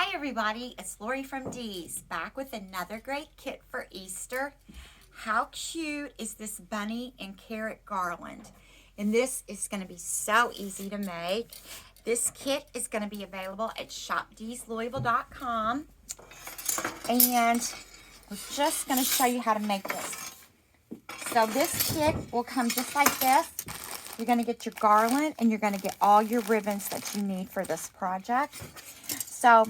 Hi everybody, it's Lorie from Dee's, back with another great kit for Easter. How cute is this bunny and carrot garland? And this is going to be so easy to make. This kit is going to be available at shopdeeslouisville.com. And we're just going to show you how to make this. So this kit will come just like this. You're going to get your garland and you're going to get all your ribbons that you need for this project. So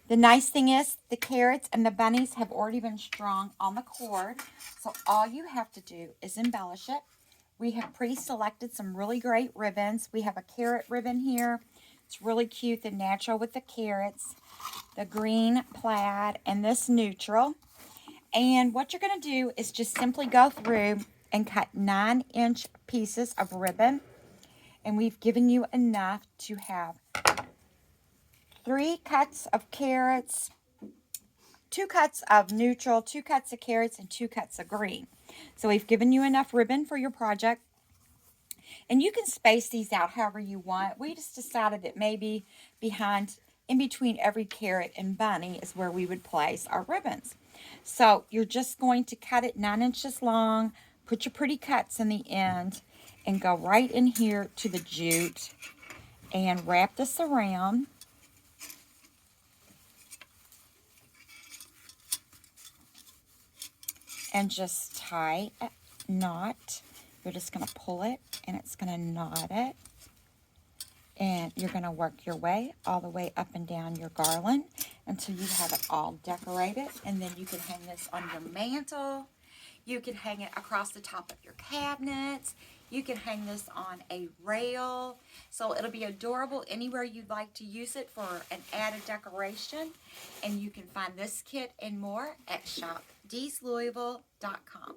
the nice thing is the carrots and the bunnies have already been strung on the cord. So all you have to do is embellish it. We have pre-selected some really great ribbons. We have a carrot ribbon here. It's really cute and natural with the carrots, the green plaid, and this neutral. And what you're going to do is just simply go through and cut 9-inch pieces of ribbon. And we've given you enough to have 3 cuts of carrots, 2 cuts of neutral, 2 cuts of carrots, and 2 cuts of green. So we've given you enough ribbon for your project. And you can space these out however you want. We just decided that maybe in between every carrot and bunny is where we would place our ribbons. So you're just going to cut it 9 inches long, put your pretty cuts in the end, and go right in here to the jute and wrap this around. And just tie a knot. You're just going to pull it and it's going to knot it. And you're going to work your way all the way up and down your garland until you have it all decorated. And then you can hang this on your mantle. You can hang it across the top of your cabinets. You can hang this on a rail. So it'll be adorable anywhere you'd like to use it for an added decoration. And you can find this kit and more at shopdeeslouisville.com.